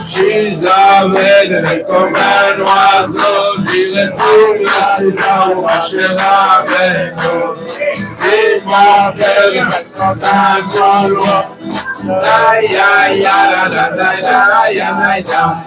J'isavais comme un oiseau, il retourne sur la voie chez la maison. C'est mon père comme un colon. Aïe, aïe, aïe, aïe, aïe, aïe, aïe,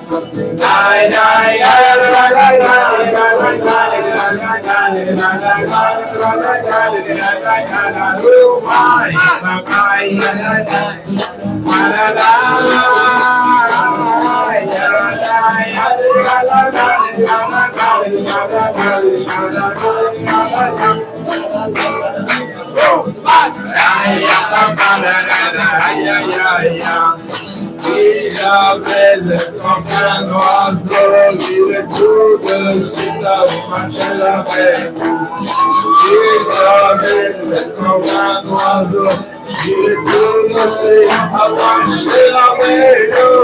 il avait comme un oiseau, il retourne sur la voie chez la maison. J'isavais comme un oiseau, il retourne sur la voie chez la maison.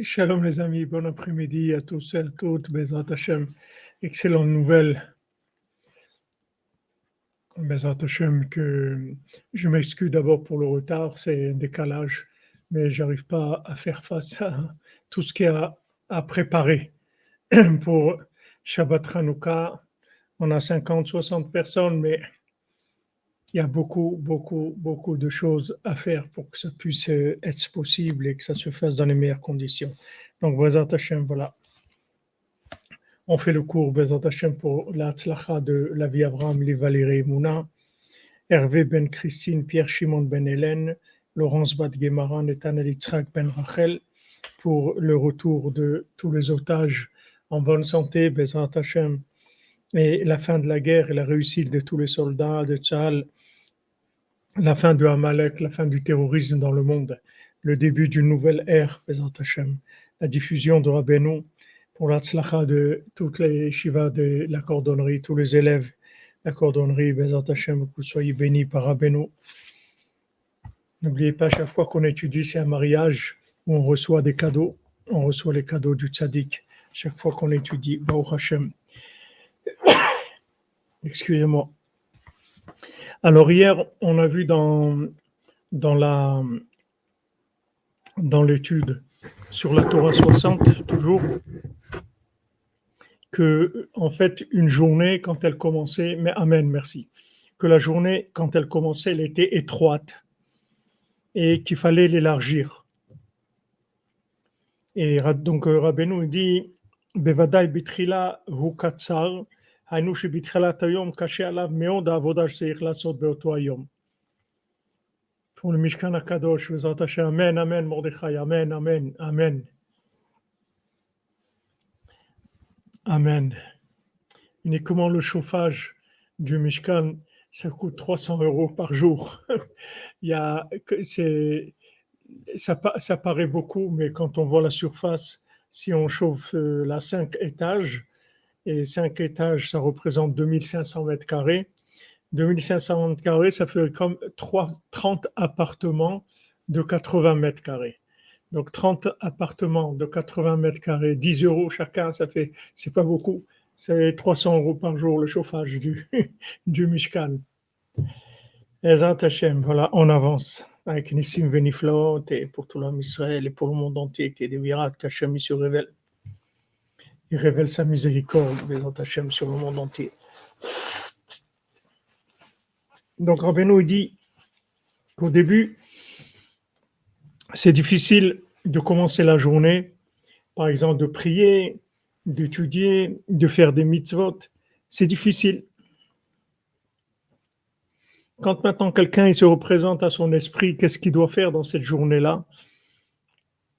Shalom les amis, bon après-midi à tous et à toutes, Bezrat Hashem, excellente nouvelle, Bezrat Hashem, que je m'excuse d'abord pour le retard, c'est un décalage, mais j'arrive pas à faire face à tout ce qu'il y a à préparer pour Shabbat Hanouka. On a 50, 60 personnes, mais il y a beaucoup de choses à faire pour que ça puisse être possible et que ça se fasse dans les meilleures conditions. Donc, Bezrat Hashem, voilà. On fait le cours Bezrat Hashem pour la tzlacha de Lavi Abraham, Li Valérie Mouna, Hervé Ben Christine, Pierre Shimon Ben Hélène, Laurence Bat Gemara, Netanel Yitzhak Ben Rachel, pour le retour de tous les otages en bonne santé, Bezrat Hashem, et la fin de la guerre et la réussite de tous les soldats de Tzahal, la fin de Amalek, la fin du terrorisme dans le monde, le début d'une nouvelle ère, Bezrat Hashem, la diffusion de Rabbeinu, pour la tzlacha de toutes les shivas de la cordonnerie, tous les élèves de la cordonnerie, Bezrat Hashem, que vous soyez bénis par Rabbeinu. N'oubliez pas, chaque fois qu'on étudie, c'est un mariage où on reçoit des cadeaux, on reçoit les cadeaux du tzaddik, chaque fois qu'on étudie, Baruch Hashem. Excusez-moi. Alors hier, on a vu dans la, dans l'étude sur la Torah 60, toujours, que en fait, une journée, quand elle commençait, mais Amen, merci, que la journée, quand elle commençait, elle était étroite et qu'il fallait l'élargir. Et donc, Rabbeinu dit, Bevadai bitrila hu katsar, היינו שבתחילת היום קשה עליו מאוד העבודה שצריך לעשות באותו היום. Pour le Mishkan HaKadosh, Bezrat Hashem, Amen, Amen, Mordechai, Amen, Amen, Amen, Amen. Uniquement le chauffage du Mishkan, ça coûte 300 euros par jour. Il y a, ça paraît beaucoup, mais quand on voit la surface, si on chauffe la 5 étages, et 5 étages, ça représente 2500 mètres carrés. 2500 mètres carrés, ça fait comme 30 appartements de 80 mètres carrés. Donc 30 appartements de 80 mètres carrés, 10 euros chacun, c'est pas beaucoup. C'est 300 euros par jour le chauffage du Mishkan. Ezrat Hashem, voilà, on avance avec Nissim Veniflot et pour tout l'homme Israël et pour le monde entier qui est des miracles qu'Hachem se révèle. Il révèle sa miséricorde, Ezrat Hashem, sur le monde entier. Donc Rabbeinu dit qu'au début, c'est difficile de commencer la journée, par exemple de prier, d'étudier, de faire des mitzvot. C'est difficile. Quand maintenant quelqu'un il se représente à son esprit, qu'est-ce qu'il doit faire dans cette journée-là,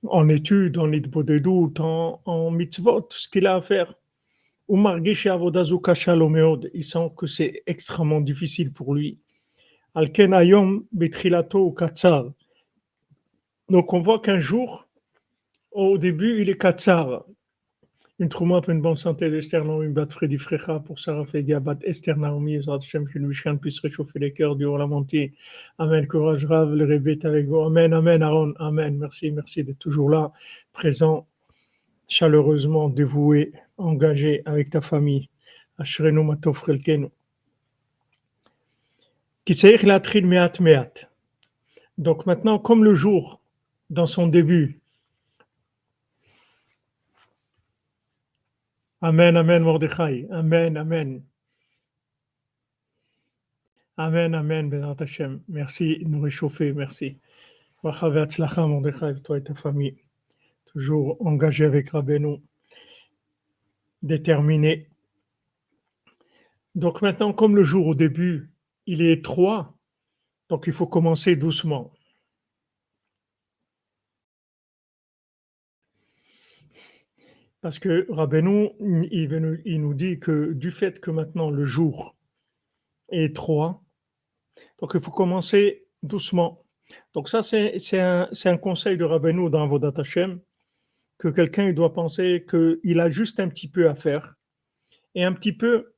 en études, en hitbodedut, en mitzvot, ce qu'il a à faire. Il sent que c'est extrêmement difficile pour lui. Alken ayom betrilato katsar. Donc on voit qu'un jour, au début, il est katsar. Une trouma pour une bonne santé d'Esther Naomi Bat Freddy Frecha pour Sarah Fedia Bat Esther Naomi, Ezrat Hashem, que le Mishkan puisse réchauffer les cœurs du Olam entier. Amen, courage Rav, le répète avec vous. Amen, Amen, Aaron, Amen. Merci d'être toujours là, présent, chaleureusement dévoué, engagé avec ta famille. Ashrenu Matov Relkenu. Qui seich latrid meat meat. Donc maintenant, comme le jour, dans son début, Amen, Amen, Mordechai. Amen, Amen. Amen, Amen, Bezrat Hashem. Merci de nous réchauffer, merci. Bracha ve'atzlacha, Mordechai, toi et ta famille. Toujours engagé avec Rabbeinu, déterminé. Donc maintenant, comme le jour au début, il est étroit, donc il faut commencer doucement. Parce que Rabbeinu, il nous dit que du fait que maintenant le jour est étroit, donc il faut commencer doucement. Donc ça, c'est un conseil de Rabbeinu dans Avodat Hashem, que quelqu'un il doit penser qu'il a juste un petit peu à faire. Et un petit peu,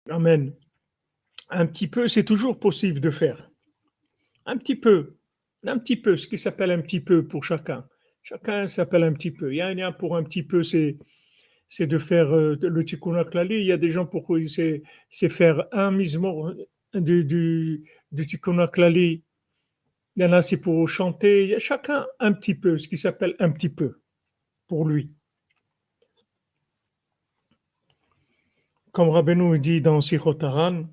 Amen, un petit peu, c'est toujours possible de faire. Un petit peu, ce qui s'appelle un petit peu pour chacun. Chacun s'appelle un petit peu. Il y a un pour un petit peu, c'est de faire le tikkun haklali. Il y a des gens pour qui c'est faire un mismor du tikkun haklali. Il y en a, c'est pour chanter. Il y a chacun un petit peu, ce qui s'appelle un petit peu, pour lui. Comme Rabbeinu dit dans Sichot Haran,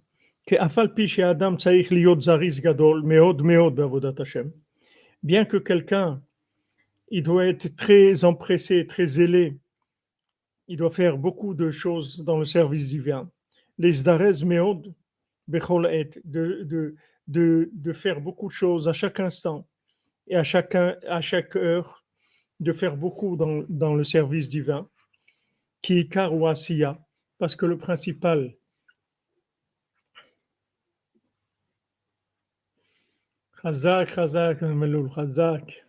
bien que quelqu'un, il doit être très empressé, très zélé, il doit faire beaucoup de choses dans le service divin. Les zdarez meod, bechol et, de faire beaucoup de choses à chaque instant et à chaque heure, de faire beaucoup dans le service divin, qui est kar ou asiya, parce que le principal, Chazak, Meloul, Chazak.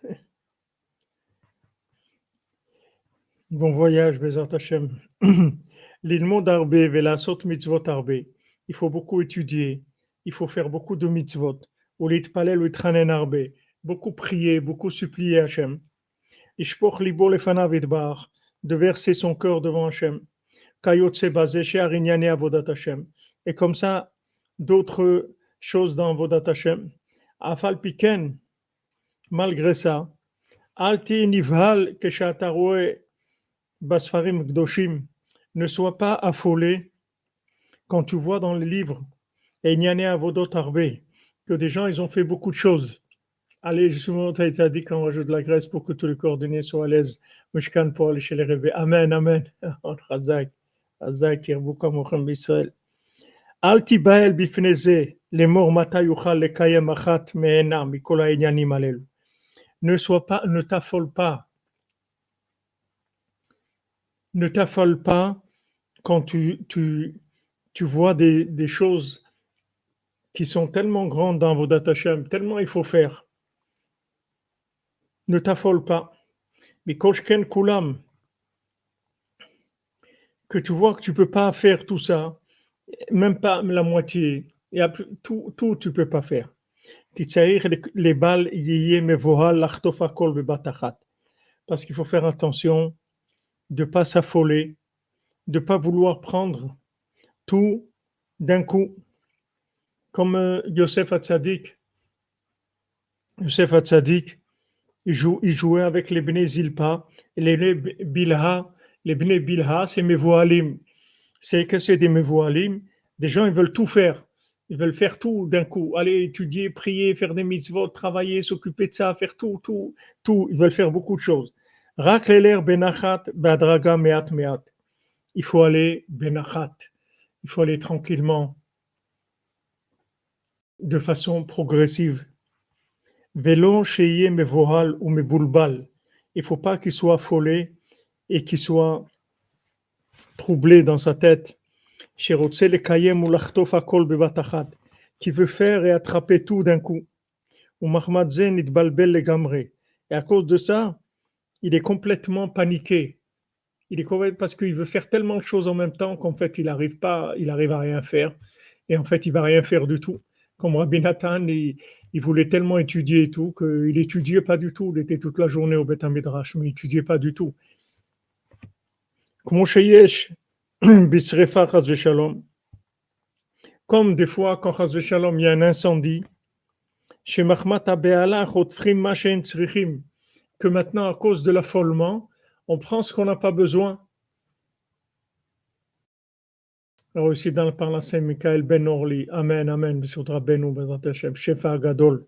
Bon voyage, Bezrat Hashem. L'ilmod arbe velasot mitzvot arbe. Il faut beaucoup étudier. Il faut faire beaucoup de mitzvot. Ulit palel uitranen arbe. Beaucoup prier, beaucoup supplier Hashem. Ishpoch libo lefanav idbar. De verser son cœur devant Hashem. Kayotse basé chez Arignane avodat Hashem. Et comme ça, d'autres choses dans Vodat Hashem. Afal Piken, malgré ça, Alti Nivhal Kesheata Roe Basfarim Gdoshim, ne sois pas affolé quand tu vois dans les livres, et il y en a Avodot Arbe, que des gens, ils ont fait beaucoup de choses. Allez, justement, tu as dit qu'on rajoute de la graisse pour que tous les coordonnées soient à l'aise. Mishkan pour aller chez les rêves. Amen, amen. Razak, Razak, Yerbuka Mochem Israël. Al tibael bifneze, les morts mata yuchal le kayem achat meena mikol ha'inyanim alelu. Ne t'affole pas quand tu vois des choses qui sont tellement grandes dans Vodat Hashem, tellement il faut faire. Ne t'affole pas. Mikol shken kulam, que tu vois que tu peux pas faire tout ça, même pas la moitié, et tout tu peux pas faire. Les balles parce qu'il faut faire attention de ne pas s'affoler, de ne pas vouloir prendre tout d'un coup. Comme Yosef Hatzadik, il jouait avec les Bnei Zilpa, et les Bilha, c'est Mevoalim. C'est que c'est des Mevoalim. Des gens, ils veulent tout faire. Ils veulent faire tout d'un coup. Aller étudier, prier, faire des mitzvot, travailler, s'occuper de ça, faire tout. Ils veulent faire beaucoup de choses. Rak leler benachat badraga meat meat. Il faut aller benachat. Il faut aller tranquillement, de façon progressive. Velo sheye mevohal ou meboulbal. Il ne faut pas qu'il soit affolé et qu'il soit troublé dans sa tête. Qui veut faire et attraper tout d'un coup. Et à cause de ça, il est complètement paniqué. Il est complètement, parce qu'il veut faire tellement de choses en même temps qu'en fait, il arrive à rien faire. Et en fait, il va rien faire du tout. Comme Rabbi Nathan, il voulait tellement étudier et tout qu'il n'étudiait pas du tout. Il était toute la journée au Beth Midrash, mais il n'étudiait pas du tout. Comme des fois, quand il y a un incendie, que maintenant, à cause de l'affolement, on prend ce qu'on n'a pas besoin. Alors ici, par la Saint Michael Ben Orli, Amen, Amen, Besudra Benu, Bezrat Hashem, Shefa Gadol.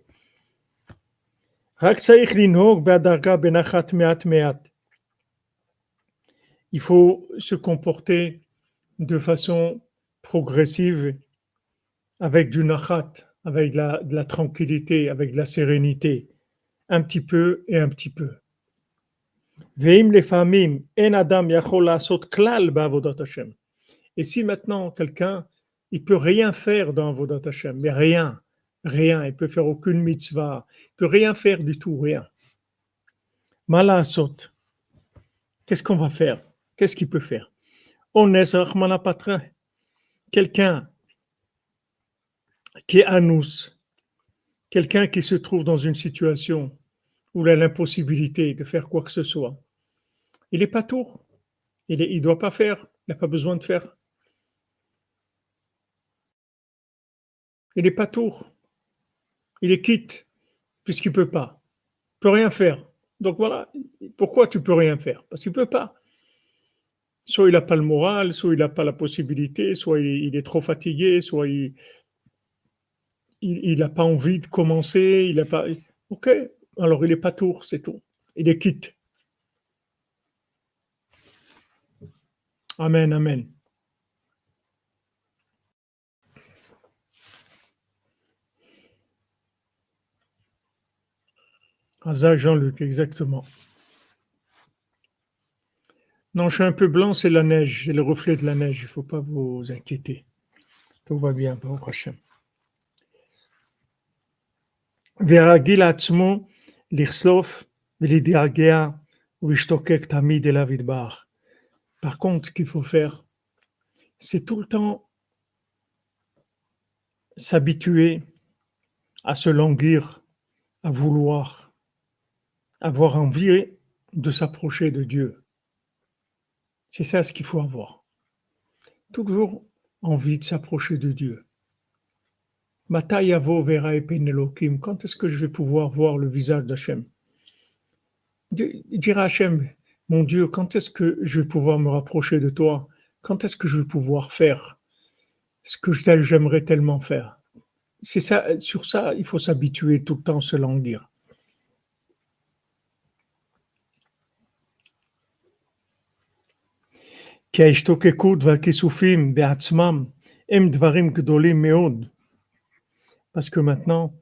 Il faut se comporter de façon progressive, avec du nachat, avec de la tranquillité, avec de la sérénité, un petit peu et un petit peu. Et si maintenant quelqu'un, il peut rien faire dans Avodat Hashem, mais rien, il peut faire aucune mitzvah, il peut rien faire du tout, rien. Malasot, qu'est-ce qu'on va faire? Qu'est-ce qu'il peut faire? Ones Rahmana Patra, quelqu'un qui est anous, quelqu'un qui se trouve dans une situation où il a l'impossibilité de faire quoi que ce soit, il n'est pas tour, il ne doit pas faire, il n'a pas besoin de faire. Il n'est pas tour, il est quitte, puisqu'il ne peut pas, il ne peut rien faire. Donc voilà, pourquoi tu ne peux rien faire? Parce qu'il ne peut pas. Soit il n'a pas le moral, soit il n'a pas la possibilité, soit il est trop fatigué, soit il n'a pas envie de commencer, il n'a pas... Ok, alors il n'est pas tour, c'est tout. Il est quitte. Amen, amen. Azak Jean-Luc, exactement. Non, je suis un peu blanc, c'est la neige, c'est le reflet de la neige, il ne faut pas vous inquiéter. Tout va bien, bon prochain. והרגיל לעצמו לכסוף ולהתגעגע ולהשתוקק תמיד אליו יתברך. Par contre, ce qu'il faut faire, c'est tout le temps s'habituer à se languir, à vouloir, avoir envie de s'approcher de Dieu. C'est ça ce qu'il faut avoir. Toujours envie de s'approcher de Dieu. Mata yavo vera epen Elokim, quand est-ce que je vais pouvoir voir le visage d'Hachem? Dire à Hachem, mon Dieu, quand est-ce que je vais pouvoir me rapprocher de toi? Quand est-ce que je vais pouvoir faire ce que j'aimerais tellement faire? C'est ça, sur ça, il faut s'habituer tout le temps, se languir. כי ההשתוקקות והכיסופים בעצמם הם דברים גדולים מאוד. Parce que maintenant,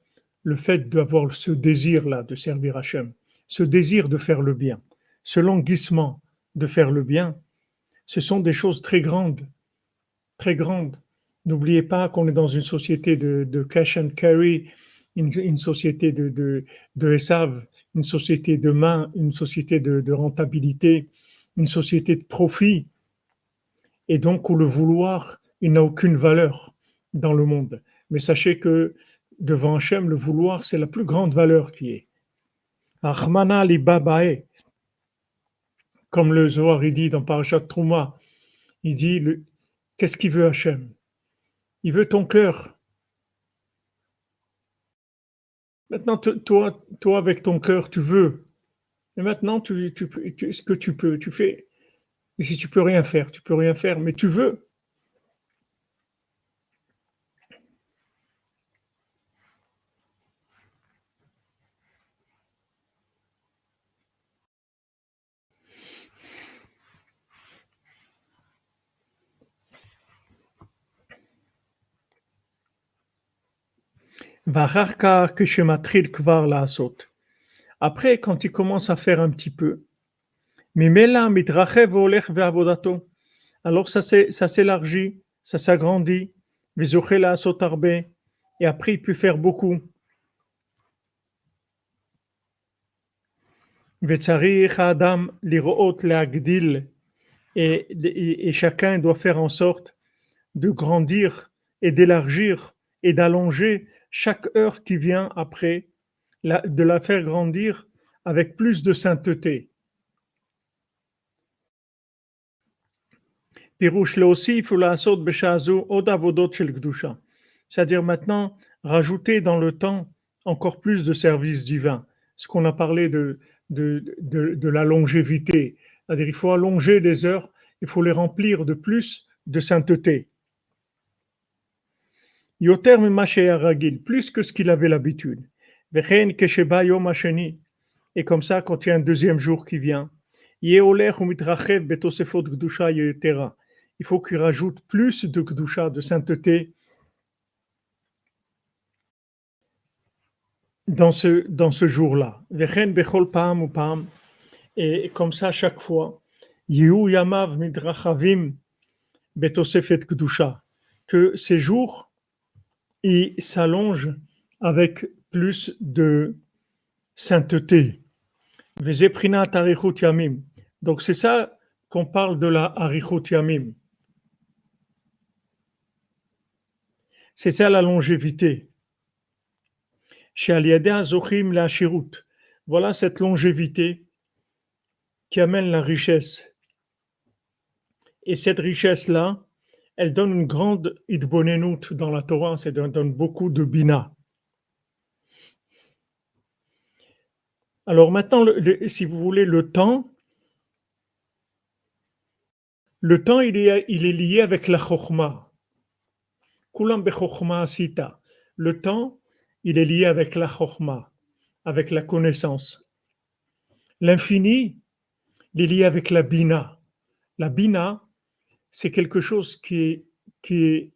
le fait d'avoir ce désir-là de servir Hachem, ce désir de faire le bien, ce languissement de faire le bien, ce sont des choses très grandes, très grandes. N'oubliez pas qu'on est dans une société de cash and carry, une société de Esav, une société de main, une société de rentabilité, une société de profit, et donc où le vouloir, il n'a aucune valeur dans le monde. Mais sachez que devant Hachem, le vouloir, c'est la plus grande valeur qui est. Achmana li babae, comme le Zohar il dit dans Parashat Trouma, il dit qu'est-ce qu'il veut Hachem? Il veut ton cœur. Maintenant, toi avec ton cœur, tu veux. Et maintenant, ce que tu peux, tu fais. Et si tu peux rien faire, tu peux rien faire, mais tu veux. Après, quand il commence à faire un petit peu, alors ça s'élargit, ça s'agrandit, et après il peut faire beaucoup. Et chacun doit faire en sorte de grandir et d'élargir et d'allonger chaque heure qui vient après, de la faire grandir avec plus de sainteté. C'est-à-dire maintenant rajouter dans le temps encore plus de services divins. Ce qu'on a parlé de la longévité. C'est-à-dire il faut allonger les heures, il faut les remplir de plus de sainteté. Yoter ragil, plus que ce qu'il avait l'habitude. Et comme ça, quand il y a un deuxième jour qui vient, il faut qu'il rajoute plus de kedusha, de sainteté, dans ce jour-là. Et comme ça, chaque fois, que ces jours, ils s'allongent avec plus de sainteté. Donc c'est ça qu'on parle de la arichut yamim. C'est ça la longévité. Voilà cette longévité qui amène la richesse. Et cette richesse-là, elle donne une grande idbonenut dans la Torah, ça donne beaucoup de bina. Alors maintenant, si vous voulez, le temps, il est lié avec la chokhmah. Kulam bechokhmah asita. Le temps, il est lié avec la chokhmah, avec la connaissance. L'infini, il est lié avec la bina. La bina, c'est quelque chose qui est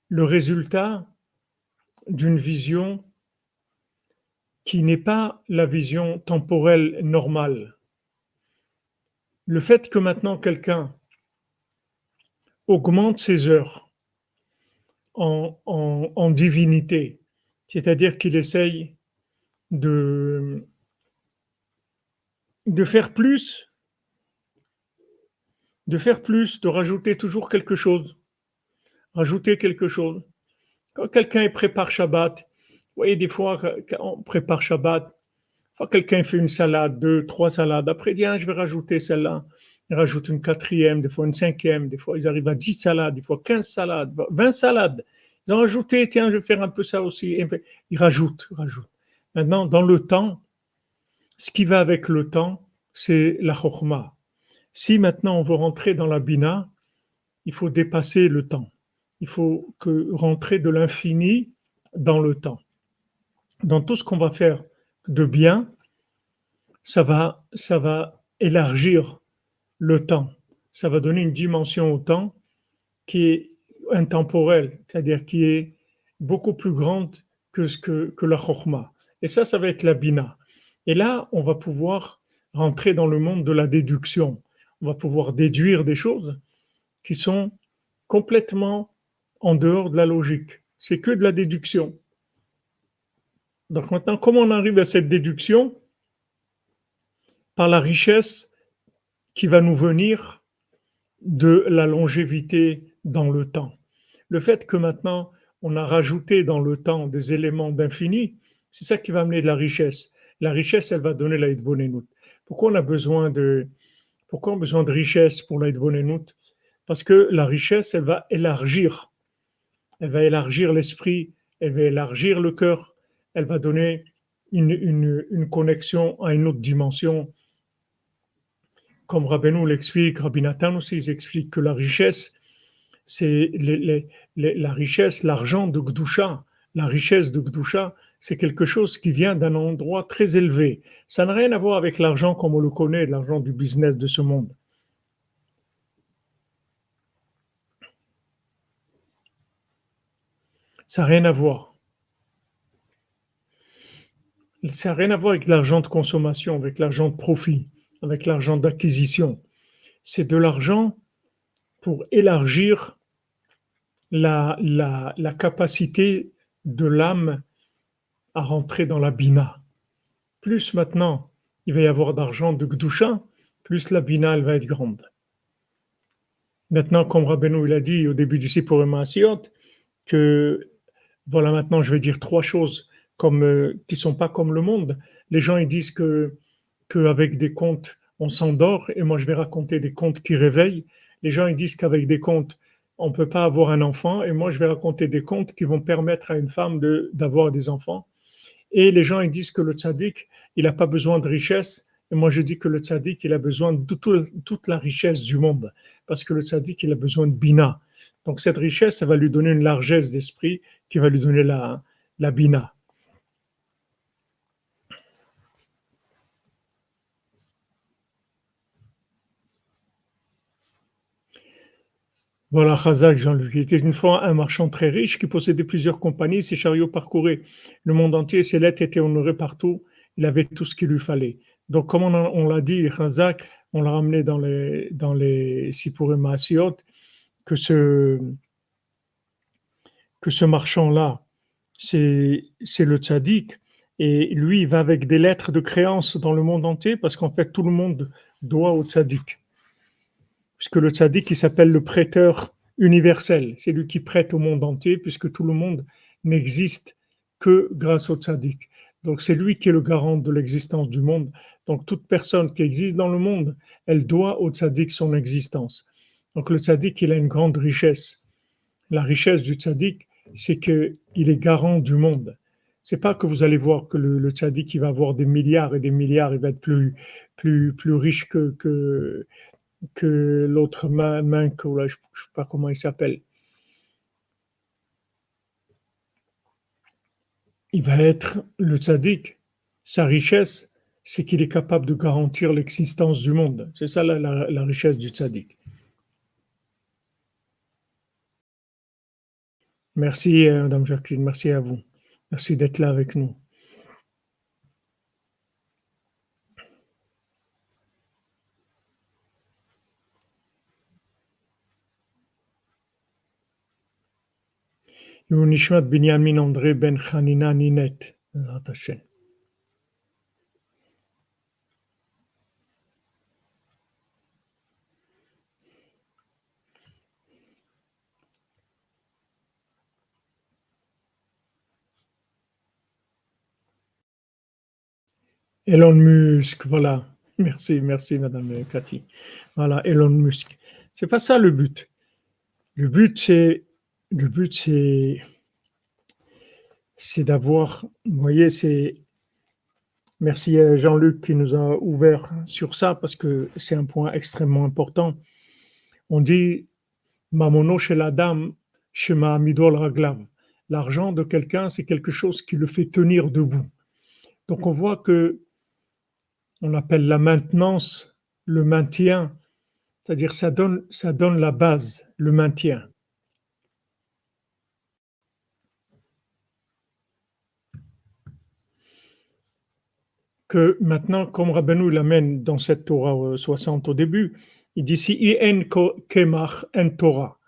le résultat d'une vision qui n'est pas la vision temporelle normale. Le fait que maintenant quelqu'un augmente ses heures en divinité, c'est-à-dire qu'il essaye de faire plus, de rajouter toujours quelque chose, rajouter quelque chose. Quand quelqu'un prépare Shabbat, vous voyez, des fois, quand on prépare Shabbat, quand quelqu'un fait une salade, 2, 3 salades, après il dit, je vais rajouter celle-là. ils rajoutent une quatrième, des fois une cinquième, des fois ils arrivent à 10 salades, des fois 15 salades, 20 salades. Ils ont rajouté, tiens, je vais faire un peu ça aussi. Ils rajoutent. Maintenant, dans le temps, ce qui va avec le temps, c'est la chokhmah. Si maintenant on veut rentrer dans la bina, il faut dépasser le temps. Il faut rentrer de l'infini dans le temps. Dans tout ce qu'on va faire de bien, ça va élargir le temps. Ça va donner une dimension au temps qui est intemporelle, c'est-à-dire qui est beaucoup plus grande que la chokhmah. Et ça va être la bina. Et là, on va pouvoir rentrer dans le monde de la déduction. On va pouvoir déduire des choses qui sont complètement en dehors de la logique. C'est que de la déduction. Donc maintenant, comment on arrive à cette déduction? Par la richesse qui va nous venir de la longévité dans le temps. Le fait que maintenant, on a rajouté dans le temps des éléments d'infini, c'est ça qui va amener de la richesse. La richesse, elle va donner la Hitbonenut. Pourquoi on a besoin de richesse pour la Hitbonenut? Parce que la richesse, elle va élargir. Elle va élargir l'esprit, elle va élargir le cœur, elle va donner une connexion à une autre dimension. Comme Rabbeinu l'explique, Rabbi Nathan aussi, ils expliquent que la richesse, c'est la richesse, l'argent de Gdusha. La richesse de Gdusha, c'est quelque chose qui vient d'un endroit très élevé. Ça n'a rien à voir avec l'argent comme on le connaît, l'argent du business de ce monde. Ça n'a rien à voir. Ça n'a rien à voir avec l'argent de consommation, avec l'argent de profit, avec l'argent d'acquisition. C'est de l'argent pour élargir la capacité de l'âme à rentrer dans la bina. Plus maintenant il va y avoir d'argent de Gdusha, plus la bina elle va être grande. Maintenant, comme Rabbeinu il a dit au début du Sipurim Maasiot, que voilà, maintenant je vais dire trois choses qui sont pas comme le monde. Les gens ils disent qu'avec des contes on s'endort, et moi je vais raconter des contes qui réveillent. Les gens ils disent qu'avec des contes on peut pas avoir un enfant, et moi je vais raconter des contes qui vont permettre à une femme d'avoir des enfants. Et les gens ils disent que le tzaddik il n'a pas besoin de richesse, et moi je dis que le tzaddik il a besoin de toute la richesse du monde, parce que le tzaddik il a besoin de bina. Donc cette richesse, ça va lui donner une largesse d'esprit qui va lui donner la bina. Voilà, Chazak Jean-Luc. Il était une fois un marchand très riche qui possédait plusieurs compagnies. Ses chariots parcouraient le monde entier. Ses lettres étaient honorées partout. Il avait tout ce qu'il lui fallait. Donc, comme on l'a dit, Chazak, on l'a ramené dans les Sipurim Maasiot, que ce marchand-là, c'est le tzaddik. Et lui, il va avec des lettres de créance dans le monde entier parce qu'en fait, tout le monde doit au tzaddik. Puisque le tzaddik, il s'appelle le prêteur universel. C'est lui qui prête au monde entier, puisque tout le monde n'existe que grâce au tzaddik. Donc c'est lui qui est le garant de l'existence du monde. Donc toute personne qui existe dans le monde, elle doit au tzaddik son existence. Donc le tzaddik, il a une grande richesse. La richesse du tzaddik, c'est qu'il est garant du monde. C'est pas que vous allez voir que le tzaddik, il va avoir des milliards et des milliards, il va être plus riche que l'autre main, je ne sais pas comment il s'appelle. Il va être le tzaddik. Sa richesse, c'est qu'il est capable de garantir l'existence du monde. C'est ça la richesse du tzaddik. Merci, Madame Jacqueline, merci à vous. Merci d'être là avec nous. Nishmat Binyamin André Ben Hanina Ninet. Elon Musk, voilà. Merci, Madame Cathy. Voilà, Elon Musk. C'est pas ça le but. Le but, le but, c'est d'avoir, vous voyez, c'est, merci à Jean-Luc qui nous a ouvert sur ça parce que c'est un point extrêmement important. On dit, Mamono chez la dame, chez ma midol raglav. L'argent de quelqu'un, c'est quelque chose qui le fait tenir debout. Donc on voit que on appelle la maintenance le maintien, c'est-à-dire ça donne la base, le maintien. Que maintenant, comme Rabbeinu l'amène dans cette Torah 60 au début, il dit si en kemach en Torah.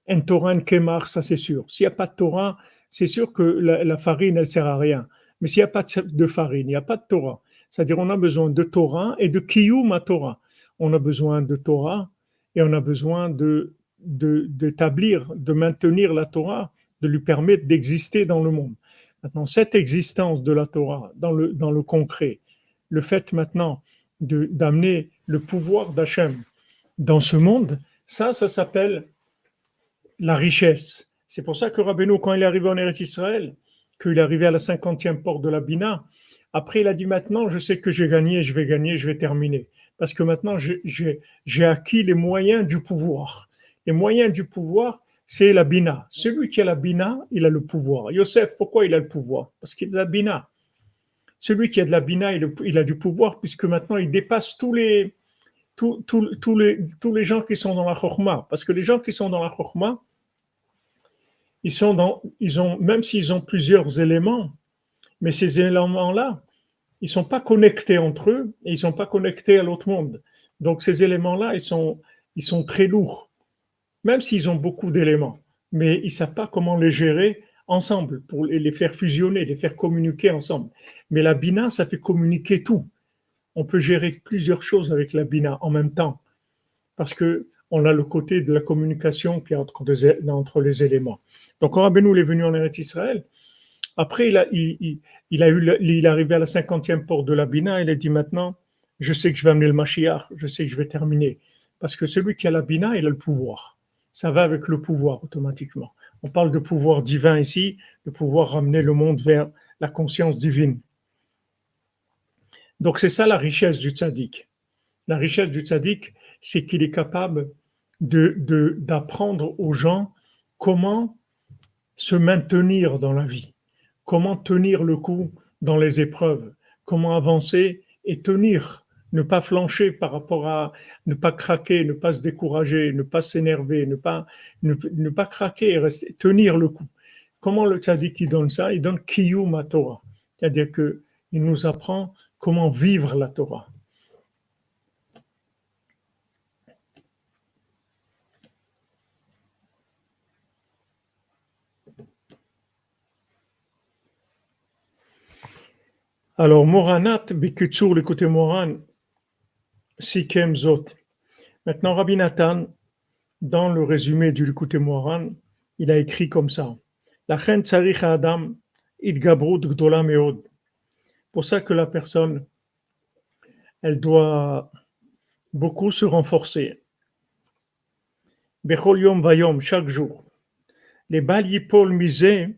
En Torah, en kemach, ça c'est sûr. S'il n'y a pas de Torah, c'est sûr que la farine, elle sert à rien. Mais s'il n'y a pas de farine, il n'y a pas de Torah. C'est-à-dire on a besoin de Torah et de kiyum à Torah. On a besoin de Torah et on a besoin d'établir, de maintenir la Torah, de lui permettre d'exister dans le monde. Maintenant, cette existence de la Torah dans le concret, le fait maintenant d'amener le pouvoir d'Hachem dans ce monde, ça s'appelle la richesse. C'est pour ça que Rabbeinu, quand il est arrivé en Eretz Israël, qu'il est arrivé à la 50e porte de la Bina, après il a dit maintenant, je sais que j'ai gagné, je vais terminer. Parce que maintenant, j'ai acquis les moyens du pouvoir. Les moyens du pouvoir, c'est la Bina. Celui qui a la Bina, il a le pouvoir. Yosef, pourquoi il a le pouvoir? Parce qu'il a la Bina. Celui qui a de la Bina, il a du pouvoir, puisque maintenant, il dépasse tous les gens qui sont dans la Chorma. Parce que les gens qui sont dans la Chorma, même s'ils ont plusieurs éléments, mais ces éléments-là, ils ne sont pas connectés entre eux et ils ne sont pas connectés à l'autre monde. Donc ces éléments-là, ils sont très lourds, même s'ils ont beaucoup d'éléments, mais ils ne savent pas comment les gérer ensemble, pour les faire fusionner, les faire communiquer ensemble. Mais la Bina, ça fait communiquer tout. On peut gérer plusieurs choses avec la Bina en même temps, parce qu'on a le côté de la communication qui est entre les éléments. Donc quand Rabbeinu est venu en Eretz Israël, après, il est arrivé à la 50e porte de la Bina, il a dit maintenant, je sais que je vais amener le Mashiach, je sais que je vais terminer. Parce que celui qui a la Bina, il a le pouvoir. Ça va avec le pouvoir automatiquement. On parle de pouvoir divin ici, de pouvoir ramener le monde vers la conscience divine. Donc c'est ça la richesse du tzaddik. La richesse du tzaddik, c'est qu'il est capable d'apprendre aux gens comment se maintenir dans la vie. Comment tenir le coup dans les épreuves, comment avancer et tenir, ne pas flancher par rapport à ne pas craquer, ne pas se décourager, ne pas s'énerver, ne pas craquer, rester, tenir le coup. Comment le tzaddik il donne ça? Il donne kiyum Torah, c'est-à-dire que il nous apprend comment vivre la Torah. Alors, Moranat, Bikutsur, le côté Moran, Sikem Zot. Maintenant, Rabbi Nathan, dans le résumé du Likutei Moharan, il a écrit comme ça. La chen tzarich Adam idgabrut gdola meod. Pour ça que la personne, elle doit beaucoup se renforcer. Bechol yom vayom, chaque jour. Les bal yipol misé,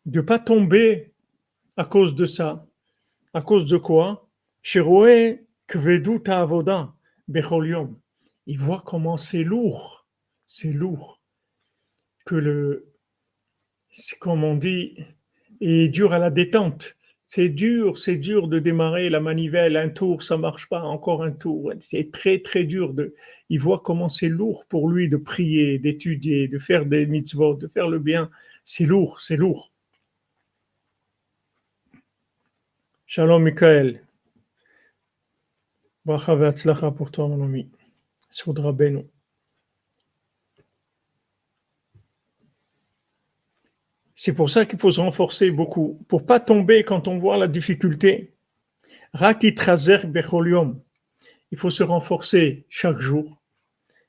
de pas tomber à cause de ça. À cause de quoi? Sheroe kvedut avoda bechol yom. Il voit comment c'est lourd, que c'est comme on dit, et dur à la détente. C'est dur de démarrer la manivelle, un tour, ça marche pas, encore un tour. C'est très, très dur. Il voit comment c'est lourd pour lui de prier, d'étudier, de faire des mitzvot, de faire le bien. C'est lourd. Shalom, Michael. Bracha ve'atzlacha pour toi, mon ami. Soud Rabbeinu. C'est pour ça qu'il faut se renforcer beaucoup, pour pas tomber quand on voit la difficulté. Rakit trazer bechol yom. Il faut se renforcer chaque jour.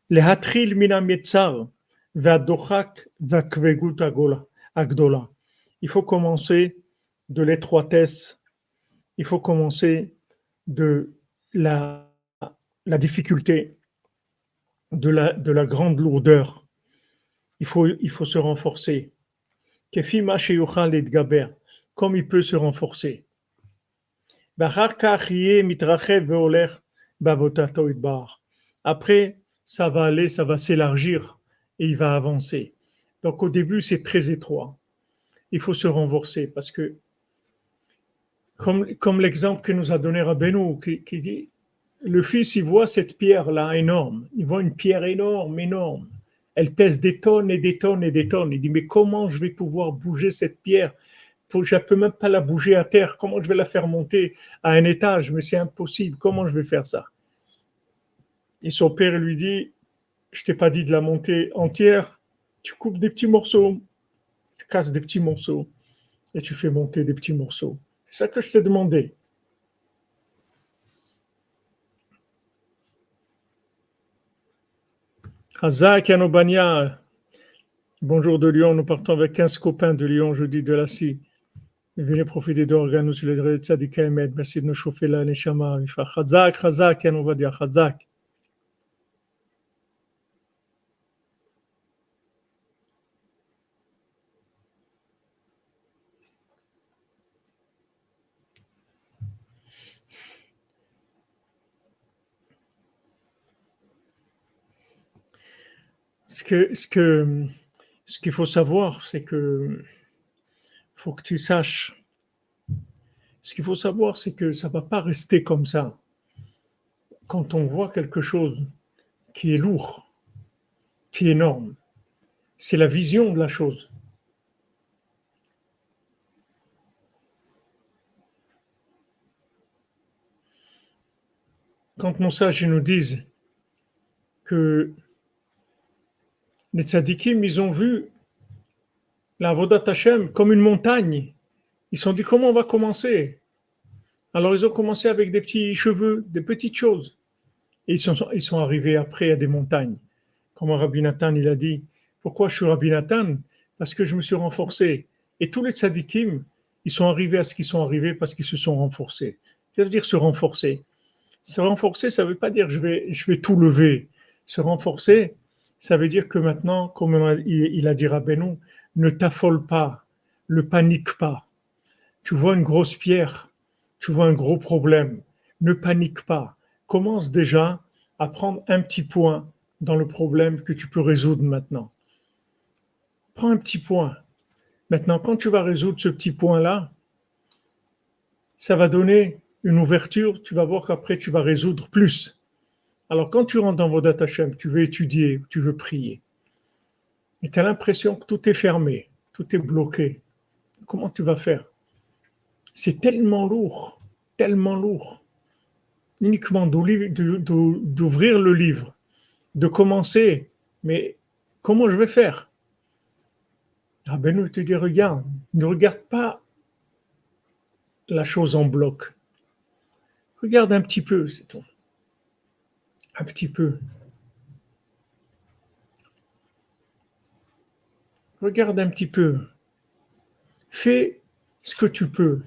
Lehatril mina metzar ve'adochak ve'kvegut agdola. Il faut commencer de l'étroitesse. Il faut commencer de la, la difficulté, de la grande lourdeur. Il faut se renforcer. Kefima sheyuchal etgaber, comme il peut se renforcer. Après, ça va aller, ça va s'élargir et il va avancer. Donc au début, c'est très étroit. Il faut se renforcer parce que, comme l'exemple que nous a donné Rabbeinu, qui dit, le fils, il voit cette pierre-là énorme. Il voit une pierre énorme, énorme. Elle pèse des tonnes et des tonnes et des tonnes. Il dit, mais comment je vais pouvoir bouger cette pierre? Je ne peux même pas la bouger à terre. Comment je vais la faire monter à un étage? Mais c'est impossible. Comment je vais faire ça? Et son père lui dit, je t'ai pas dit de la monter entière. Tu coupes des petits morceaux, tu casses des petits morceaux et tu fais monter des petits morceaux. C'est ça que je t'ai demandé. Hazak Yanobania. Bonjour de Lyon. Nous partons avec 15 copains de Lyon jeudi de la scie. Venez profiter d'Organos sur le Tzadik Ahmed. Merci de nous chauffer la Neshama. Hazak, Hazak, on va dire Hazak. Ce qu'il faut savoir, c'est que faut que tu saches. Ce qu'il faut savoir, c'est que ça ne va pas rester comme ça. Quand on voit quelque chose qui est lourd, qui est énorme, c'est la vision de la chose. Quand nos sages nous disent que les tzadikim, ils ont vu la Avodat Hashem comme une montagne. Ils se sont dit comment on va commencer. Alors ils ont commencé avec des petits cheveux, des petites choses. Et ils sont arrivés après à des montagnes. Comme Rabbi Nathan, il a dit, pourquoi je suis Rabbi Nathan? Parce que je me suis renforcé. Et tous les tzadikim, ils sont arrivés à ce qu'ils sont arrivés parce qu'ils se sont renforcés. Ça veut dire se renforcer. Se renforcer, ça ne veut pas dire je vais tout lever. Se renforcer, ça veut dire que maintenant, comme il a dit Rabbeinu, ne t'affole pas, ne panique pas. Tu vois une grosse pierre, tu vois un gros problème, ne panique pas. Commence déjà à prendre un petit point dans le problème que tu peux résoudre maintenant. Prends un petit point. Maintenant, quand tu vas résoudre ce petit point-là, ça va donner une ouverture, tu vas voir qu'après tu vas résoudre plus. Alors quand tu rentres dans Vodat Hashem, tu veux étudier, tu veux prier, et tu as l'impression que tout est fermé, tout est bloqué. Comment tu vas faire? C'est tellement lourd, tellement lourd. Uniquement d'ouvrir le livre, de commencer, mais comment je vais faire? Ah ben nous, te dis, regarde, ne regarde pas la chose en bloc. Regarde un petit peu, c'est tout. Un petit peu. Regarde un petit peu. Fais ce que tu peux.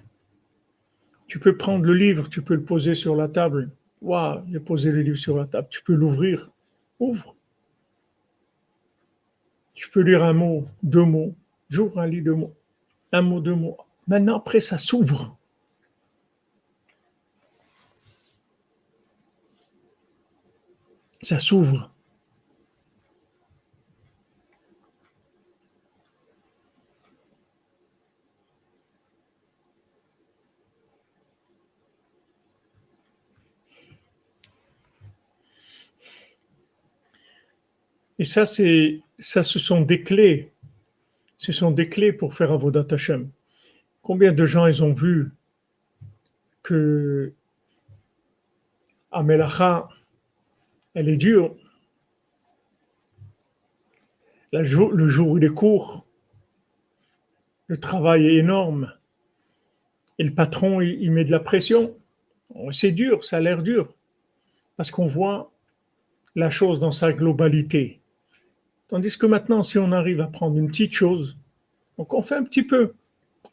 Tu peux prendre le livre, tu peux le poser sur la table. Waouh, j'ai posé le livre sur la table. Tu peux l'ouvrir. Ouvre. Tu peux lire un mot, deux mots. J'ouvre un livre de mots. Un mot, deux mots. Maintenant, après, ça s'ouvre. Ça s'ouvre. Et ça, ce sont des clés. Ce sont des clés pour faire Avodat Hashem. Combien de gens ils ont vu que Amelacha, elle est dure. Le jour où il est court, le travail est énorme. Et le patron, il met de la pression. C'est dur, ça a l'air dur. Parce qu'on voit la chose dans sa globalité. Tandis que maintenant, si on arrive à prendre une petite chose, donc on fait un petit peu.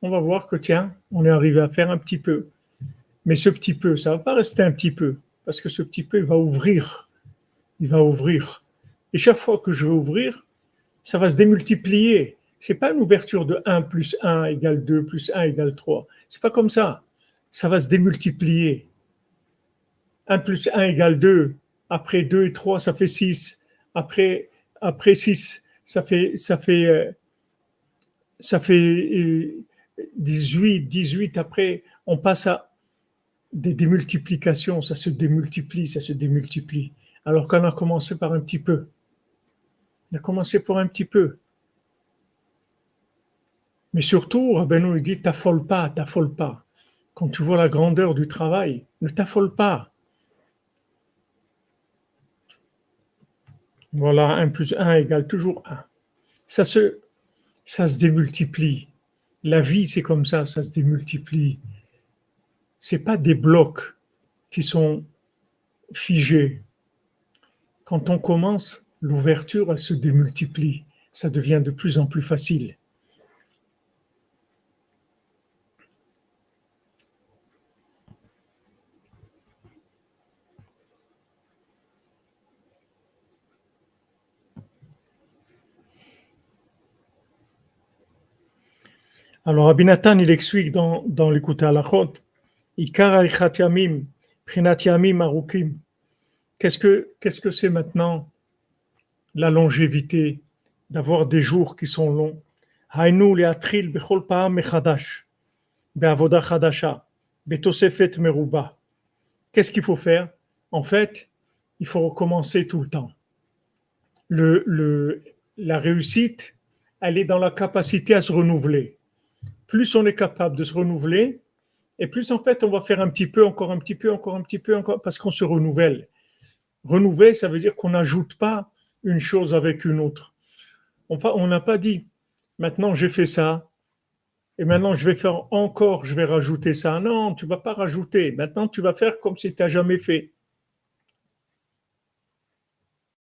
On va voir que tiens, on est arrivé à faire un petit peu. Mais ce petit peu, ça ne va pas rester un petit peu, parce que ce petit peu, il va ouvrir. Il va ouvrir. Et chaque fois que je vais ouvrir, ça va se démultiplier. Ce n'est pas une ouverture de 1 plus 1 égale 2 plus 1 égale 3. Ce n'est pas comme ça. Ça va se démultiplier. 1 plus 1 égale 2. Après 2 et 3, ça fait 6. Après 6, ça fait 18. 18, après, on passe à des démultiplications. Ça se démultiplie, ça se démultiplie. Alors qu'on a commencé par un petit peu. On a commencé par un petit peu. Mais surtout, Rabbeinu dit, t'affole pas, t'affole pas. Quand tu vois la grandeur du travail, ne t'affole pas. Voilà, 1 plus 1 égale toujours 1. Ça se démultiplie. La vie, c'est comme ça se démultiplie. C'est pas des blocs qui sont figés. Quand on commence, l'ouverture, elle se démultiplie. Ça devient de plus en plus facile. Alors, Abinatan, il explique dans l'écoute à la chôte, Ikar Aichat Yamim, Prinat Yamim Arukim. Qu'est-ce que c'est maintenant la longévité, d'avoir des jours qui sont longs? Hainu leatril bechol pa'am mechadash, be'avoda chadasha, betosefet meruba. Qu'est-ce qu'il faut faire? En fait, il faut recommencer tout le temps. La réussite, elle est dans la capacité à se renouveler. Plus on est capable de se renouveler, et plus en fait on va faire un petit peu, encore un petit peu, encore un petit peu, encore, parce qu'on se renouvelle. Renouveler, ça veut dire qu'on n'ajoute pas une chose avec une autre. On n'a pas dit, maintenant j'ai fait ça, et maintenant je vais faire encore, je vais rajouter ça. Non, tu ne vas pas rajouter. Maintenant tu vas faire comme si tu n'as jamais fait.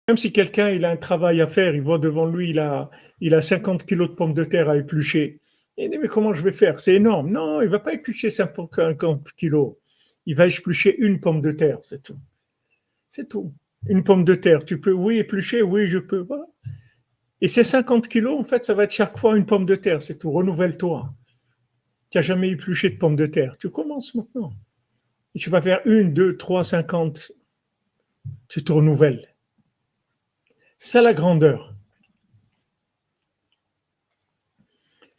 Même si quelqu'un il a un travail à faire, il voit devant lui, il a 50 kilos de pommes de terre à éplucher. Il dit, mais comment je vais faire? C'est énorme. Non, il ne va pas éplucher 50 kilos. Il va éplucher une pomme de terre, c'est tout. C'est tout. Une pomme de terre. Tu peux, oui, éplucher, oui, je peux. Voilà. Et ces 50 kilos, en fait, ça va être chaque fois une pomme de terre, c'est tout. Renouvelle-toi. Tu n'as jamais épluché de pomme de terre. Tu commences maintenant. Et tu vas faire 1, 2, 3, 50. Tu te renouvelles. C'est la grandeur.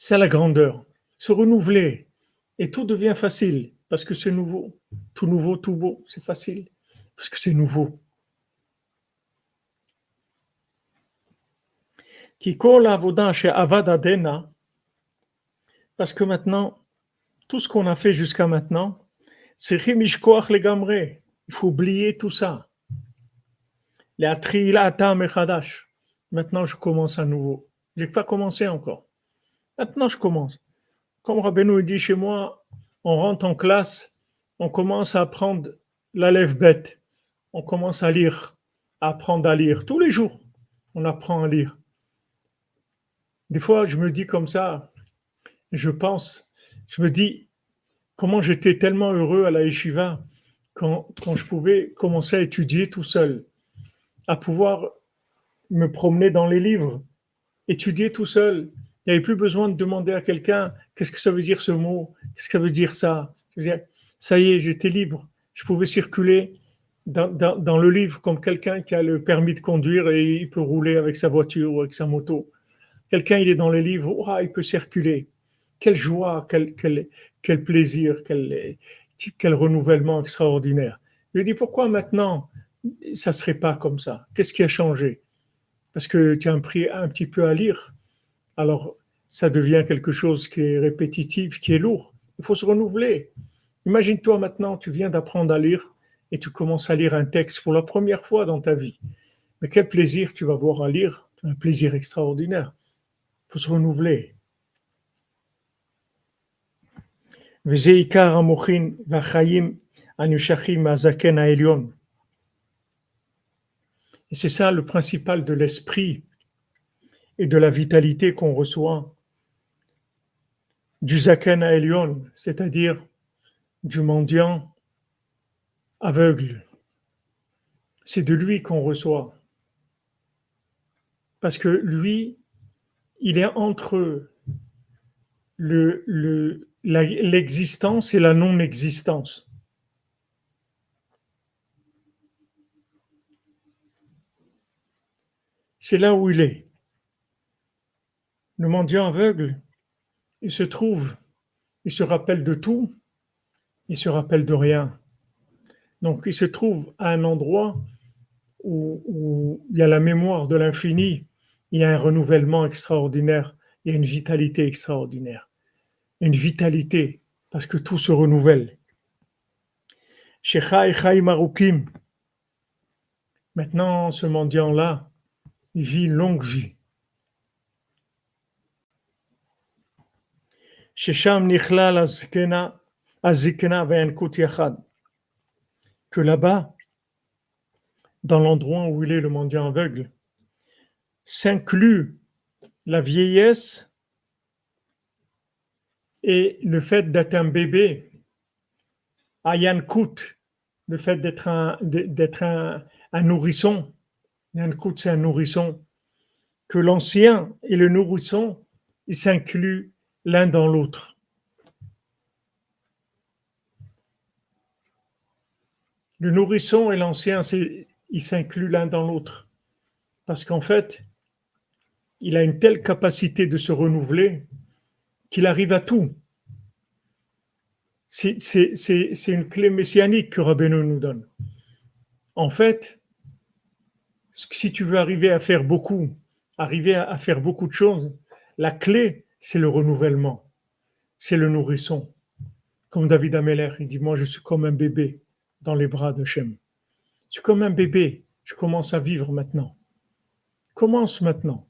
C'est la grandeur. Se renouveler. Et tout devient facile parce que c'est nouveau. Tout nouveau, tout beau, c'est facile parce que c'est nouveau. Parce que maintenant, tout ce qu'on a fait jusqu'à maintenant, c'est Chimishkoach les gamré. Il faut oublier tout ça. Maintenant, je commence à nouveau. Je n'ai pas commencé encore. Maintenant, je commence. Comme Rabbeinu dit chez moi, on rentre en classe, on commence à apprendre la lèvre bête. On commence à lire, à apprendre à lire. Tous les jours, on apprend à lire. Des fois, je me dis comme ça, je me dis, comment j'étais tellement heureux à la yeshiva quand je pouvais commencer à étudier tout seul, à pouvoir me promener dans les livres, étudier tout seul. Il n'y avait plus besoin de demander à quelqu'un qu'est-ce que ça veut dire ce mot, qu'est-ce que ça veut dire ça. Ça y est, j'étais libre. Je pouvais circuler dans le livre comme quelqu'un qui a le permis de conduire et il peut rouler avec sa voiture ou avec sa moto. Quelqu'un, il est dans les livres, oh, il peut circuler. Quelle joie, quel plaisir, quel renouvellement extraordinaire. Je lui dis, pourquoi maintenant, ça ne serait pas comme ça? Qu'est-ce qui a changé? Parce que tu as appris un petit peu à lire. Alors, ça devient quelque chose qui est répétitif, qui est lourd. Il faut se renouveler. Imagine-toi maintenant, tu viens d'apprendre à lire et tu commences à lire un texte pour la première fois dans ta vie. Mais quel plaisir tu vas avoir à lire, un plaisir extraordinaire. Il faut se renouveler. Et c'est ça le principal de l'esprit et de la vitalité qu'on reçoit du Zaken Aelion, c'est-à-dire du mendiant aveugle. C'est de lui qu'on reçoit. Parce que lui, il est entre l'existence et la non-existence. C'est là où il est. Le mendiant aveugle, il se rappelle de tout, il se rappelle de rien. Donc il se trouve à un endroit où il y a la mémoire de l'infini, il y a un renouvellement extraordinaire, il y a une vitalité extraordinaire. Une vitalité, parce que tout se renouvelle. Shechai Chaim Arukim. Maintenant, ce mendiant-là, il vit une longue vie. Shesham Nichlal Azikena Ve'enkut Yachad. Que là-bas, dans l'endroit où il est, le mendiant aveugle, s'inclut la vieillesse et le fait d'être un bébé, Ayankut, le fait d'être un nourrisson. Yankut, c'est un nourrisson. Que l'ancien et le nourrisson, ils s'incluent l'un dans l'autre. Le nourrisson et l'ancien, ils s'incluent l'un dans l'autre. Parce qu'en fait, il a une telle capacité de se renouveler qu'il arrive à tout. C'est une clé messianique que Rabbeinu nous donne. En fait, si tu veux arriver à faire beaucoup, arriver à faire beaucoup de choses, la clé, c'est le renouvellement. C'est le nourrisson. Comme David Ameller, il dit, moi je suis comme un bébé dans les bras de Shem. Je suis comme un bébé, je commence à vivre maintenant. Commence maintenant.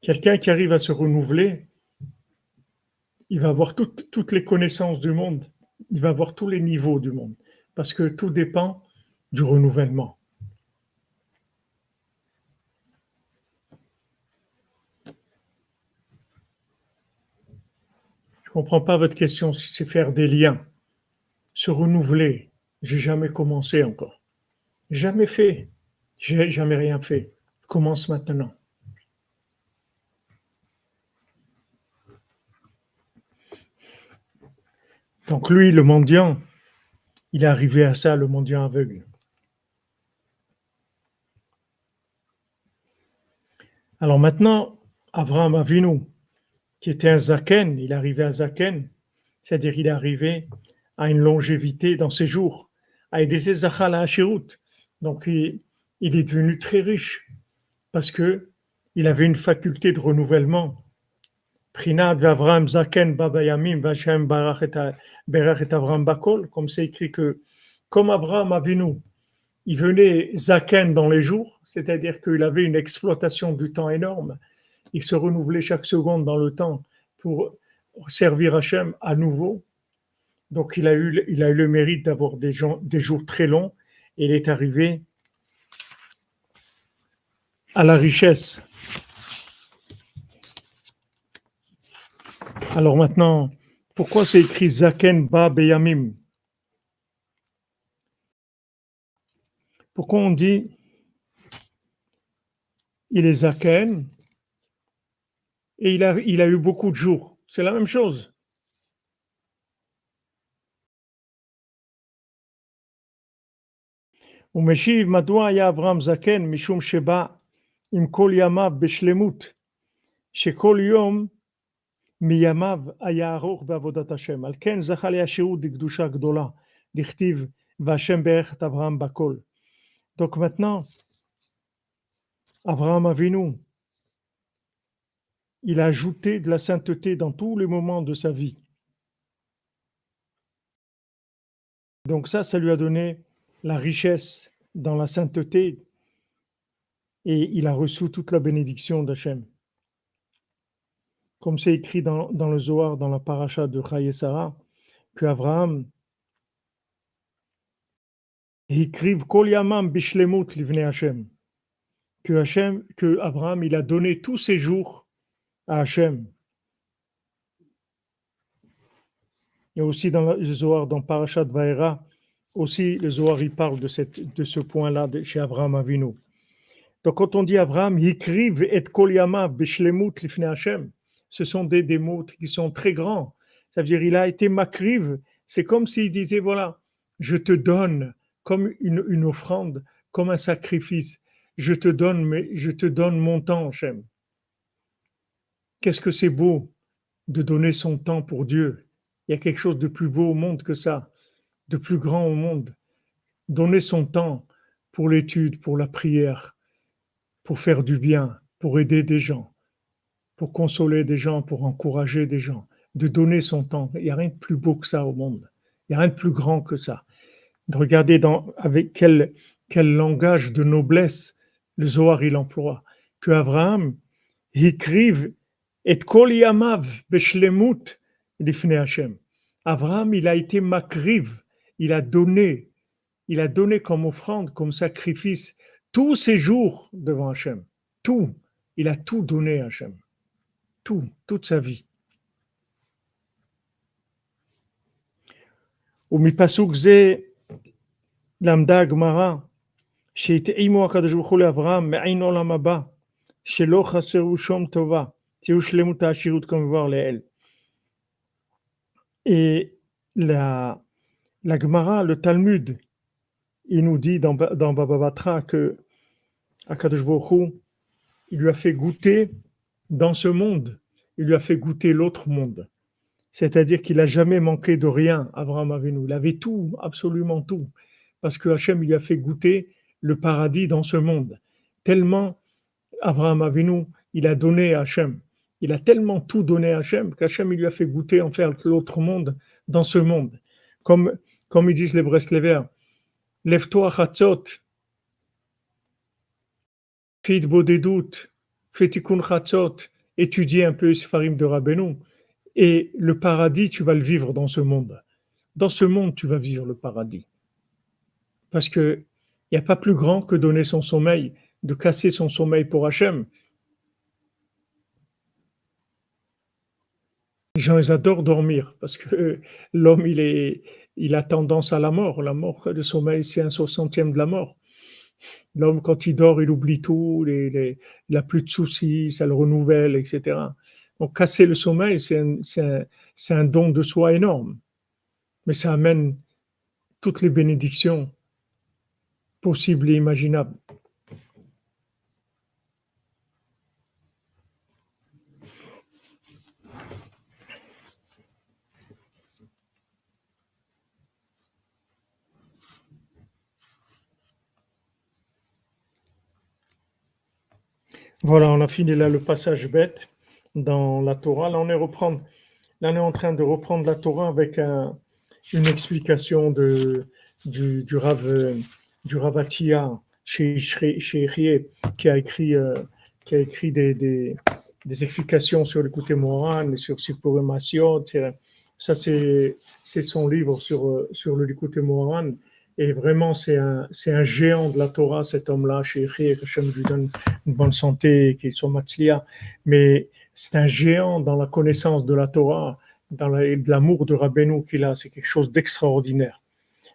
Quelqu'un qui arrive à se renouveler, il va avoir toutes les connaissances du monde, il va avoir tous les niveaux du monde, parce que tout dépend du renouvellement. Je ne comprends pas votre question, si c'est faire des liens, se renouveler. J'ai jamais commencé encore. Jamais fait. J'ai jamais rien fait. Je commence maintenant. Donc lui, le mendiant, il est arrivé à ça, le mendiant aveugle. Alors maintenant, Abraham Avinu, qui était un zaken, il est arrivé à zaken, c'est-à-dire il est arrivé à une longévité dans ses jours, à aider ses zachal à Hashirut. Donc il est devenu très riche parce que il avait une faculté de renouvellement. Prinad Avraham Zaken Babayamim Vashem Barach et Avraham Bakol, comme c'est écrit que comme Abraham Avinu, il venait Zaken dans les jours, c'est-à-dire qu'il avait une exploitation du temps énorme. Il se renouvelait chaque seconde dans le temps pour servir Hachem à nouveau. Donc il a eu le mérite d'avoir des jours très longs et il est arrivé à la richesse. Alors maintenant, pourquoi c'est écrit Zaken Ba Beyamim? Pourquoi on dit il est Zaken et il a eu beaucoup de jours? C'est la même chose. ומשיב מדוע היה אברהם זקן משום שבא עם כל ימיו בשלמות שכל יום מימיו היה ארוך בעבודת השם על כן זכה לעשירות דקדושה גדולה לכתיב והשם ברך את אברהם בכל. Donc maintenant Abraham Avinu il a ajouté de la sainteté dans tous les moments de sa vie. Donc ça lui a donné la richesse dans la sainteté et il a reçu toute la bénédiction d'Hachem. Comme c'est écrit dans le Zohar, dans la paracha de Chaye Sarah, que Abraham écrive Kol Yamam Bishlemut Livnei Hachem, que Abraham il a donné tous ses jours à Hachem. Et aussi dans le Zohar, dans Parashat Vaera, aussi le Zohar il parle de ce point-là chez Abraham Avinu. Donc quand on dit Abraham, Yikriv et Kol Yamav b'shlemut lifnei Hashem, ce sont des mots qui sont très grands. Ça veut dire il a été makriv. C'est comme s'il disait voilà, je te donne comme une offrande, comme un sacrifice. Je te donne mon temps, Hashem. Qu'est-ce que c'est beau de donner son temps pour Dieu. Il y a quelque chose de plus beau au monde que ça, de plus grand au monde. Donner son temps pour l'étude, pour la prière, pour faire du bien, pour aider des gens, pour consoler des gens, pour encourager des gens, de donner son temps. Il n'y a rien de plus beau que ça au monde. Il n'y a rien de plus grand que ça. Regardez avec quel langage de noblesse le Zohar il emploie. Que Abraham écrive et kol yamav beshlemut lifnei Hashem. Abraham, il a été makriv, il a donné comme offrande, comme sacrifice, tous ses jours devant Hashem. Tout. Il a tout donné à Hashem. Tout, toute sa vie. ומפסוק זה למדה הגמרא שהתאימו הקדוש ברוך הוא לאברהם מעין עולם הבא שלא חסרו שום טובה תהיו שלמות העשירות כמבואר לעיל. Et la Gemara, le Talmud, il nous dit dans Baba Batra que Akadosh Baruch Hu, il lui a fait goûter dans ce monde, il lui a fait goûter l'autre monde. C'est-à-dire qu'il n'a jamais manqué de rien, Abraham Avinu. Il avait tout, absolument tout. Parce que Hachem lui a fait goûter le paradis dans ce monde. Tellement Abraham Avinu, il a donné à Hachem. Il a tellement tout donné à Hachem qu'Hachem lui a fait goûter en fait l'autre monde dans ce monde. Comme ils disent les Breslever, lève-toi chatzot, fais de bodedut, fais tikkun chatzot, étudie un peu Sfarim de Rabbeinu. Et le paradis, tu vas le vivre dans ce monde. Dans ce monde, tu vas vivre le paradis. Parce qu'il n'y a pas plus grand que donner son sommeil, de casser son sommeil pour Hachem. Les gens, ils adorent dormir parce que l'homme, il a tendance à la mort. La mort, le sommeil, c'est 1/60 de la mort. L'homme, quand il dort, il oublie tout, il n'a plus de soucis, ça le renouvelle, etc. Donc, casser le sommeil, c'est un don de soi énorme. Mais ça amène toutes les bénédictions possibles et imaginables. Voilà, on a fini là le passage bête dans la Torah. Là, on est en train de reprendre la Torah avec une explication du Rav Atiyah chez Rie, qui a écrit des explications sur le côté Moran et sur Sifpore Massiot. Ça, c'est son livre sur le côté Moran. Et vraiment, c'est un géant de la Torah, cet homme-là, chez Rie, que Hachem lui donne une bonne santé, qu'il soit matzliah. Mais c'est un géant dans la connaissance de la Torah, de l'amour de Rabbeinu qu'il a. C'est quelque chose d'extraordinaire.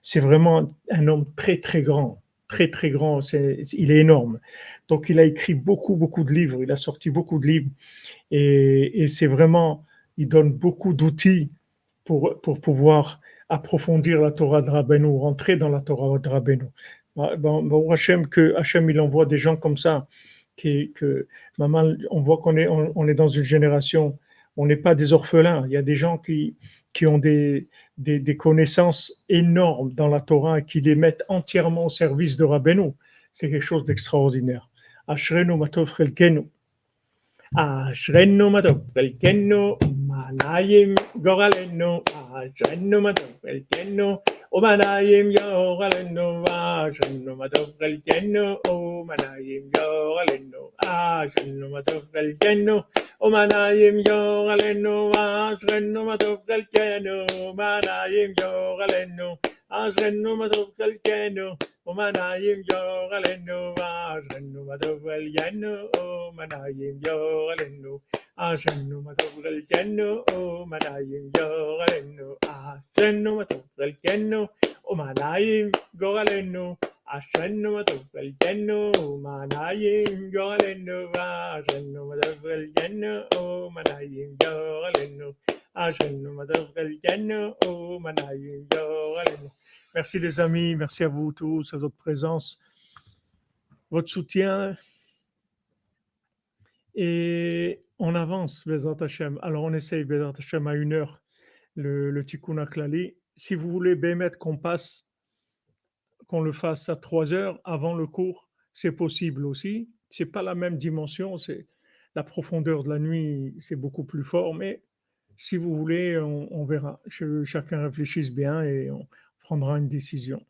C'est vraiment un homme très, très grand. Très, très grand. Il est énorme. Donc, il a écrit beaucoup, beaucoup de livres. Il a sorti beaucoup de livres. Et c'est vraiment, il donne beaucoup d'outils pour pouvoir approfondir la Torah de Rabbeinu, rentrer dans la Torah de Rabbeinu. Bon, Hachem, que Hachem, il envoie des gens comme ça, on voit qu'on est dans une génération, on n'est pas des orphelins. Il y a des gens qui ont des connaissances énormes dans la Torah et qui les mettent entièrement au service de Rabbeinu. C'est quelque chose d'extraordinaire. Ashrenu matov chelkenu. Ashrenu matov chelkenu. Manayim goralenu. Ashrenu matov chelkenu. Omanayim yoralenu. Ashrenu matov chelkenu. Omanayim yoralenu. Ashrenu matov chelkenu. Omanayim yoralenu. Ashrenu matov chelkenu. Omanayim yoralenu. Ashrenu matov chelkenu. Omanayim yoralenu. Ashrenu matov chelkenu. Omanayim yoralenu. Ashrenu matov chelkenu. Omanayim yoralenu. Ashenu matov chelkenu, umanayim goralenu. Ashenu matov chelkenu, umanayim goralenu. Ashenu matov chelkenu, umanayim goralenu. Ashenu matov chelkenu, umanayim goralenu. Merci les amis, merci à vous tous, à votre présence, votre soutien. Et on avance, Bezat Hashem. Alors on essaye, Bezat Hashem, à 1 heure, le Tikkun HaKlali. Si vous voulez, Bémet, qu'on le fasse à 3 heures avant le cours, c'est possible aussi. C'est pas la même dimension, c'est la profondeur de la nuit, c'est beaucoup plus fort, mais si vous voulez, on verra. Chacun réfléchisse bien et on prendra une décision.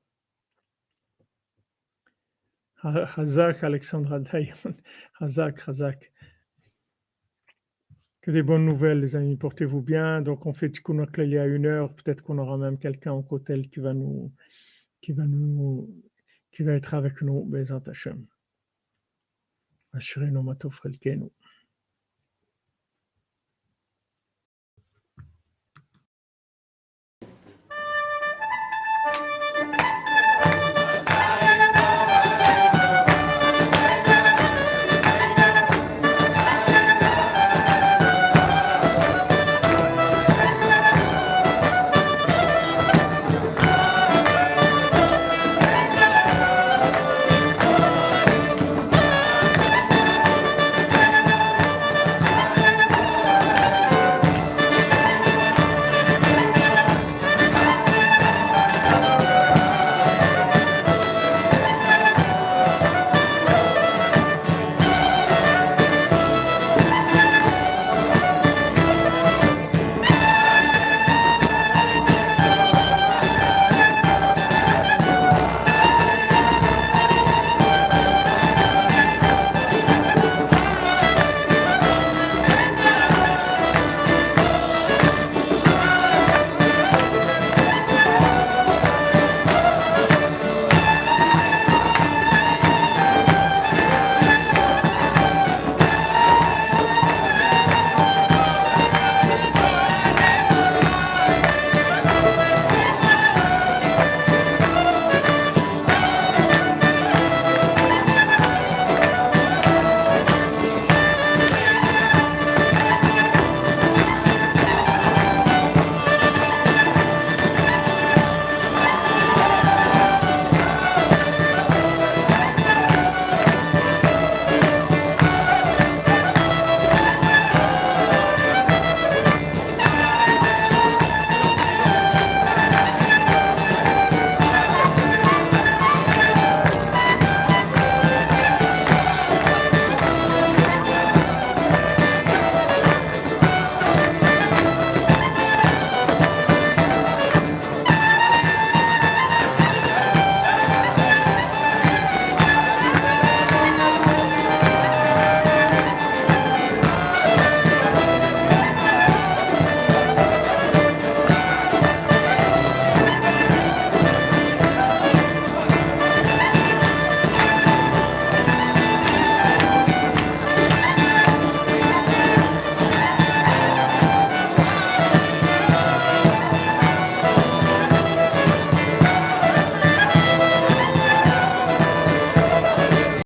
Hazak, Alexandra Dayan. Hazak. Que des bonnes nouvelles, les amis. Portez-vous bien. Donc, on fait Tikkun HaKlali à 1 heure. Peut-être qu'on aura même quelqu'un au Kotel qui va être avec nous. Bezat Hashem. Ashrenu matov chelkenu.